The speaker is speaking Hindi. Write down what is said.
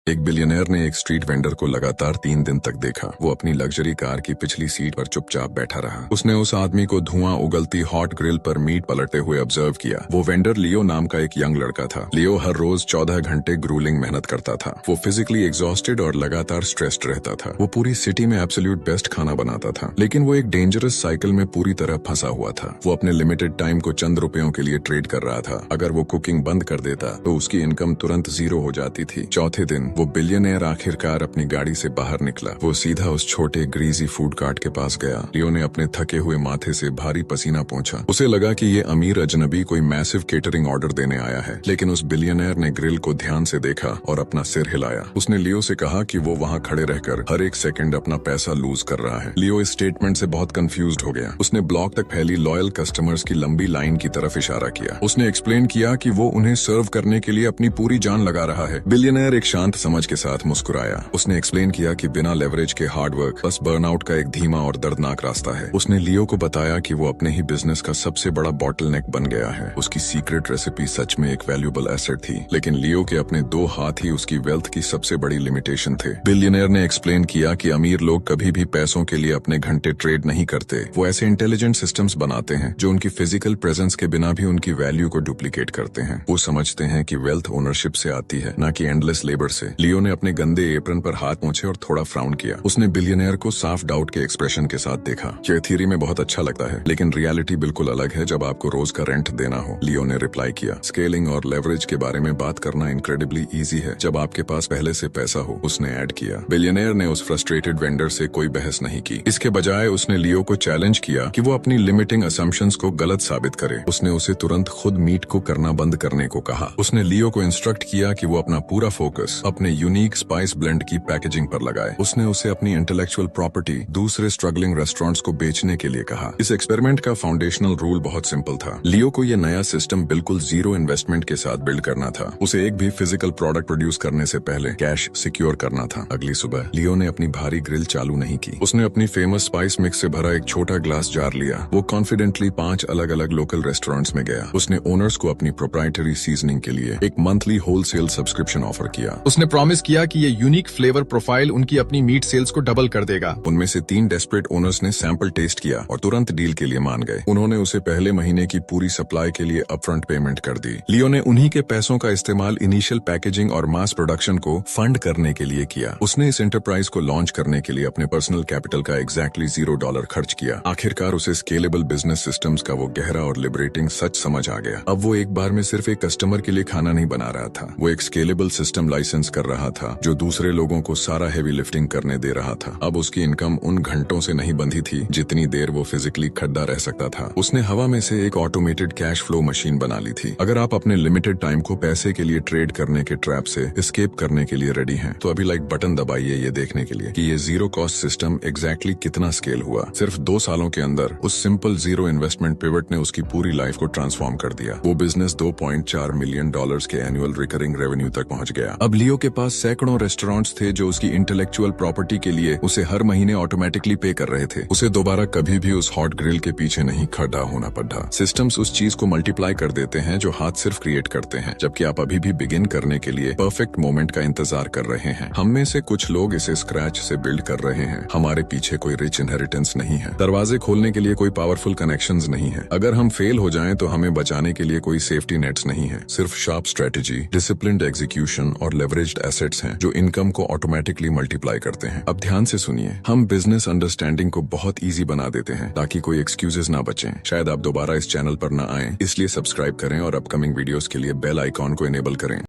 एक बिलियनर ने एक स्ट्रीट वेंडर को लगातार 3 दिन तक देखा। वो अपनी लग्जरी कार की पिछली सीट पर चुपचाप बैठा रहा। उसने उस आदमी को धुआं उगलती हॉट ग्रिल पर मीट पलटते हुए ऑब्जर्व किया। वो वेंडर लियो नाम का एक यंग लड़का था। लियो हर रोज 14 घंटे ग्रूलिंग मेहनत करता था। वो फिजिकली एग्जॉस्टेड और लगातार स्ट्रेस्ड रहता था। वो पूरी सिटी में एब्सोल्यूट बेस्ट खाना बनाता था, लेकिन वो एक डेंजरस साइकिल में पूरी तरह फंसा हुआ था। वो अपने लिमिटेड टाइम को चंद रुपयों के लिए ट्रेड कर रहा था। अगर वो कुकिंग बंद कर देता तो उसकी इनकम तुरंत 0 हो जाती थी। चौथे दिन वो बिलियनर आखिरकार अपनी गाड़ी से बाहर निकला। वो सीधा उस छोटे ग्रीजी फूड कार्ट के पास गया। लियो ने अपने थके हुए माथे से भारी पसीना पोंछा। उसे लगा कि ये अमीर अजनबी कोई मैसिव केटरिंग ऑर्डर देने आया है, लेकिन उस बिलियनर ने ग्रिल को ध्यान से देखा और अपना सिर हिलाया। उसने लियो से कहा कि वो वहाँ खड़े रहकर हर एक सेकंड अपना पैसा लूज कर रहा है। लियो इस स्टेटमेंट से बहुत कंफ्यूज्ड हो गया। उसने ब्लॉक तक फैली लॉयल कस्टमर्स की लंबी लाइन की तरफ इशारा किया। उसने एक्सप्लेन किया कि वो उन्हें सर्व करने के लिए अपनी पूरी जान लगा रहा है। बिलियनर एक शांत समझ के साथ मुस्कुराया। उसने एक्सप्लेन किया कि बिना लेवरेज के हार्ड वर्क बस बर्नआउट का एक धीमा और दर्दनाक रास्ता है। उसने लियो को बताया कि वो अपने ही बिजनेस का सबसे बड़ा बॉटलनेक बन गया है। उसकी सीक्रेट रेसिपी सच में एक वैल्यूएबल एसेट थी, लेकिन लियो के अपने 2 हाथ ही उसकी वेल्थ की सबसे बड़ी लिमिटेशन थे। बिलियनर ने एक्सप्लेन किया कि अमीर लोग कभी भी पैसों के लिए अपने घंटे ट्रेड नहीं करते। वो ऐसे इंटेलिजेंट सिस्टम्स बनाते हैं जो उनकी फिजिकल प्रेजेंस के बिना भी उनकी वैल्यू को डुप्लीकेट करते हैं। वो समझते हैं कि वेल्थ ओनरशिप से आती है, न कि एंडलेस लेबर से। लियो ने अपने गंदे एप्रन पर हाथ पोंछे और थोड़ा फ्राउन किया। उसने बिलियनर को साफ डाउट के एक्सप्रेशन के साथ देखा। ये थ्योरी में बहुत अच्छा लगता है, लेकिन रियलिटी बिल्कुल अलग है जब आपको रोज का रेंट देना हो। लियो ने रिप्लाई किया, स्केलिंग और लेवरेज के बारे में बात करना इनक्रेडिबली इजी है जब आपके पास पहले से पैसा हो। उसने ऐड किया। बिलियनर ने उस फ्रस्ट्रेटेड वेंडर से कोई बहस नहीं की। इसके बजाय उसने लियो को चैलेंज किया कि वो अपनी लिमिटिंग असम्पशंस को गलत साबित करे। उसने उसे तुरंत खुद मीट को करना बंद करने को कहा। उसने लियो को इंस्ट्रक्ट किया कि वो अपना पूरा फोकस अपने यूनिक स्पाइस ब्लेंड की पैकेजिंग पर लगाए। उसने उसे अपनी इंटेलेक्चुअल प्रॉपर्टी दूसरे स्ट्रगलिंग रेस्टोरेंट्स को बेचने के लिए कहा। इस एक्सपेरिमेंट का फाउंडेशनल रूल बहुत सिंपल था। लियो को ये नया सिस्टम बिल्कुल 0 इन्वेस्टमेंट के साथ बिल्ड करना था। उसे एक भी फिजिकल प्रोडक्ट प्रोड्यूस करने से पहले कैश सिक्योर करना था। अगली सुबह लियो ने अपनी भारी ग्रिल चालू नहीं की। उसने अपनी फेमस स्पाइस मिक्स से भरा एक छोटा ग्लास जार लिया। वो कॉन्फिडेंटली 5 अलग अलग लोकल रेस्टोरेंट्स में गया। उसने ओनर्स को अपनी प्रोप्राइटरी सीजनिंग के लिए एक मंथली होलसेल सब्सक्रिप्शन ऑफर किया। उसने प्रॉमिस किया कि ये यूनिक फ्लेवर प्रोफाइल उनकी अपनी मीट सेल्स को डबल कर देगा। उनमें से 3 डेस्परेट ओनर्स ने सैंपल टेस्ट किया और तुरंत डील के लिए मान गए। उन्होंने उसे पहले महीने की पूरी सप्लाई के लिए अपफ्रंट पेमेंट कर दी। लियो ने उन्हीं के पैसों का इस्तेमाल इनिशियल पैकेजिंग और मास प्रोडक्शन को फंड करने के लिए किया। उसने इस एंटरप्राइज को लॉन्च करने के लिए अपने पर्सनल कैपिटल का एग्जैक्टली $0 खर्च किया। आखिरकार उसे स्केलेबल बिजनेस सिस्टम्स का वो गहरा और लिबरेटिंग सच समझ आ गया। अब वो एक बार में सिर्फ एक कस्टमर के लिए खाना नहीं बना रहा था, वो एक स्केलेबल सिस्टम लाइसेंस कर रहा था जो दूसरे लोगों को सारा हेवी लिफ्टिंग करने दे रहा था। अब उसकी इनकम उन घंटों से नहीं बंधी थी जितनी देर वो फिजिकली खड़ा रह सकता था। उसने हवा में से एक ऑटोमेटेड कैश फ्लो मशीन बना ली थी। अगर आप अपने लिमिटेड टाइम को पैसे के लिए ट्रेड करने के ट्रैप से एस्केप करने के लिए रेडी हैं, तो अभी लाइक बटन दबाइए ये देखने के लिए कि ये 0 कॉस्ट सिस्टम एग्जैक्टली कितना स्केल हुआ। सिर्फ 2 सालों के अंदर उस सिंपल 0 इन्वेस्टमेंट पिवट ने उसकी पूरी लाइफ को ट्रांसफॉर्म कर दिया। वो बिजनेस $2.4 मिलियन के एनुअल रिकरिंग रेवेन्यू तक पहुंच गया। अब लियो के पास सैकड़ों रेस्टोरेंट्स थे जो उसकी इंटेलेक्चुअल प्रॉपर्टी के लिए उसे हर महीने ऑटोमेटिकली पे कर रहे थे। उसे दोबारा कभी भी उस हॉट ग्रिल के पीछे नहीं खड़ा होना पड़ा। सिस्टम्स उस चीज को मल्टीप्लाई कर देते हैं जो हाथ सिर्फ क्रिएट करते हैं, जबकि आप अभी भी बिगिन करने के लिए परफेक्ट मोमेंट का इंतजार कर रहे हैं। हम में से कुछ लोग इसे स्क्रैच से बिल्ड कर रहे हैं। हमारे पीछे कोई रिच इनहेरिटेंस नहीं है, दरवाजे खोलने के लिए कोई पावरफुल कनेक्शंस नहीं है। अगर हम फेल हो जाएं तो हमें बचाने के लिए कोई सेफ्टी नेट्स नहीं है। सिर्फ शार्प स्ट्रेटेजी, डिसिप्लिन्ड एग्जीक्यूशन और लेवरेज्ड एसेट्स हैं जो इनकम को ऑटोमेटिकली मल्टीप्लाई करते हैं। अब ध्यान से सुनिए, हम बिजनेस अंडरस्टैंडिंग को बहुत इजी बना देते हैं ताकि कोई एक्सक्यूजेस ना बचें। शायद आप दोबारा इस चैनल पर ना आएं, इसलिए सब्सक्राइब करें और अपकमिंग वीडियोस के लिए बेल आइकॉन को इनेबल करें।